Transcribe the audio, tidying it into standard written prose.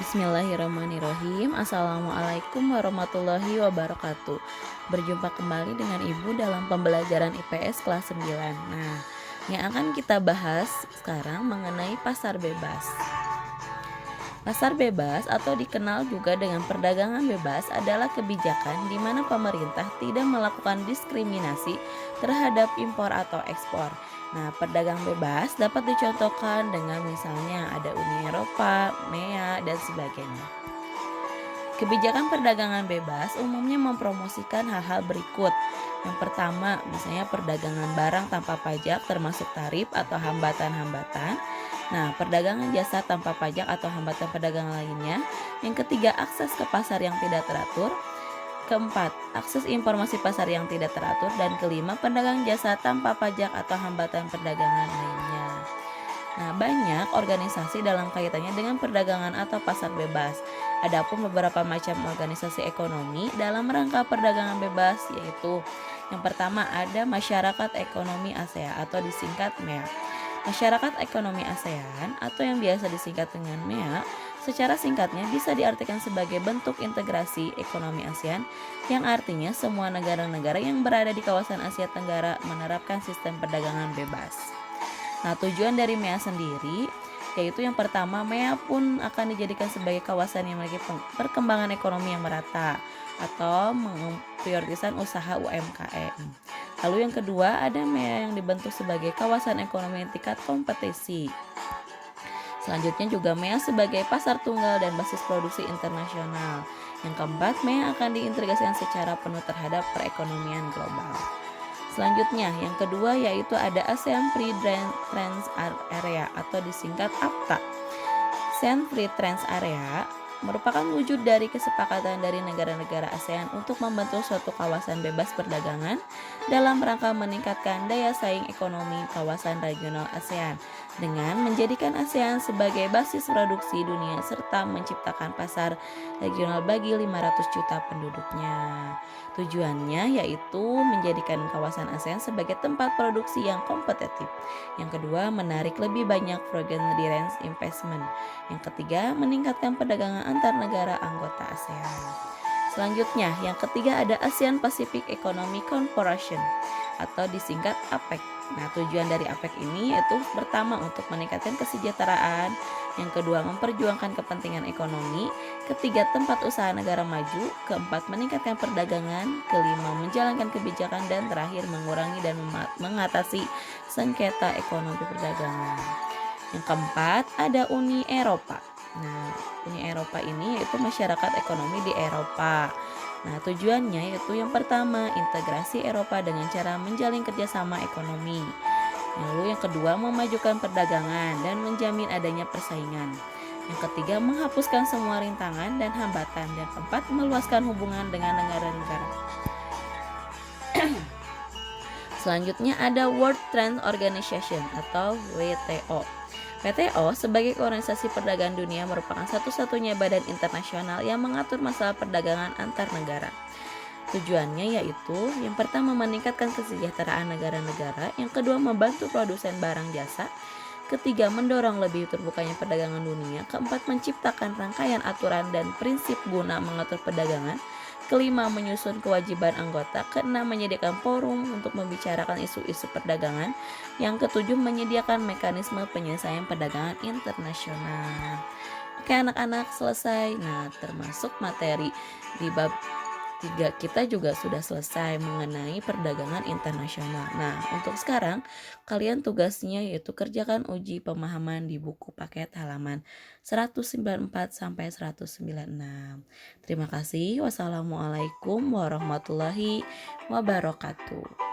Bismillahirrahmanirrahim. Assalamualaikum warahmatullahi wabarakatuh. Berjumpa kembali dengan Ibu dalam pembelajaran IPS kelas 9. Nah, yang akan kita bahas sekarang mengenai pasar bebas. Pasar bebas atau dikenal juga dengan perdagangan bebas adalah kebijakan di mana pemerintah tidak melakukan diskriminasi terhadap impor atau ekspor. Nah, perdagangan bebas dapat dicontohkan dengan misalnya ada Uni Eropa, MEA, dan sebagainya. Kebijakan perdagangan bebas umumnya mempromosikan hal-hal berikut. Yang pertama, misalnya perdagangan barang tanpa pajak termasuk tarif atau hambatan-hambatan. Nah, perdagangan jasa tanpa pajak atau hambatan perdagangan lainnya. Yang ketiga, akses ke pasar yang tidak teratur. Keempat, akses informasi pasar yang tidak teratur. Dan kelima, pedagang jasa tanpa pajak atau hambatan perdagangan lainnya. Nah, banyak organisasi dalam kaitannya dengan perdagangan atau pasar bebas. Adapun beberapa macam organisasi ekonomi dalam rangka perdagangan bebas yaitu yang pertama ada Masyarakat Ekonomi ASEAN atau disingkat MEA. Masyarakat Ekonomi ASEAN atau yang biasa disingkat dengan MEA secara singkatnya bisa diartikan sebagai bentuk integrasi ekonomi ASEAN yang artinya semua negara-negara yang berada di kawasan Asia Tenggara menerapkan sistem perdagangan bebas. Nah, tujuan dari MEA sendiri yaitu yang pertama, MEA pun akan dijadikan sebagai kawasan yang memiliki perkembangan ekonomi yang merata atau memprioritaskan usaha UMKM. Lalu yang kedua, ada MEA yang dibentuk sebagai kawasan ekonomi tingkat kompetisi. Selanjutnya juga MEA sebagai pasar tunggal dan basis produksi internasional. Yang keempat, MEA akan diintegrasikan secara penuh terhadap perekonomian global. Selanjutnya, yang kedua yaitu ada ASEAN Free Trade Area atau disingkat AFTA. ASEAN Free Trade Area merupakan wujud dari kesepakatan dari negara-negara ASEAN untuk membentuk suatu kawasan bebas perdagangan dalam rangka meningkatkan daya saing ekonomi kawasan regional ASEAN dengan menjadikan ASEAN sebagai basis produksi dunia serta menciptakan pasar regional bagi 500 juta penduduknya. Tujuannya yaitu menjadikan kawasan ASEAN sebagai tempat produksi yang kompetitif. Yang kedua, menarik lebih banyak foreign direct investment. Yang ketiga, meningkatkan perdagangan antar negara anggota ASEAN. Selanjutnya, yang ketiga ada ASEAN Pacific Economic Cooperation atau disingkat APEC. Nah, tujuan dari APEC ini yaitu pertama untuk meningkatkan kesejahteraan, yang kedua memperjuangkan kepentingan ekonomi, ketiga tempat usaha negara maju, keempat meningkatkan perdagangan, kelima menjalankan kebijakan, dan terakhir mengurangi dan mengatasi sengketa ekonomi perdagangan. Yang keempat ada Uni Eropa. Nah, Uni Eropa ini yaitu masyarakat ekonomi di Eropa. Nah, tujuannya yaitu yang pertama integrasi Eropa dengan cara menjalin kerjasama ekonomi. Lalu yang kedua memajukan perdagangan dan menjamin adanya persaingan. Yang ketiga menghapuskan semua rintangan dan hambatan. Dan keempat meluaskan hubungan dengan negara-negara. Selanjutnya ada World Trade Organization atau WTO. WTO sebagai organisasi perdagangan dunia merupakan satu-satunya badan internasional yang mengatur masalah perdagangan antar negara. Tujuannya yaitu yang pertama meningkatkan kesejahteraan negara-negara, yang kedua membantu produsen barang jasa, ketiga mendorong lebih terbukanya perdagangan dunia, keempat menciptakan rangkaian aturan dan prinsip guna mengatur perdagangan, kelima menyusun kewajiban anggota, keenam menyediakan forum untuk membicarakan isu-isu perdagangan, yang ketujuh menyediakan mekanisme penyelesaian perdagangan internasional. Oke anak-anak, selesai. Nah, termasuk materi di bab 3 kita juga sudah selesai mengenai perdagangan internasional. Nah, untuk sekarang kalian tugasnya yaitu kerjakan uji pemahaman di buku paket halaman 194 sampai 196. Terima kasih. Wassalamualaikum warahmatullahi wabarakatuh.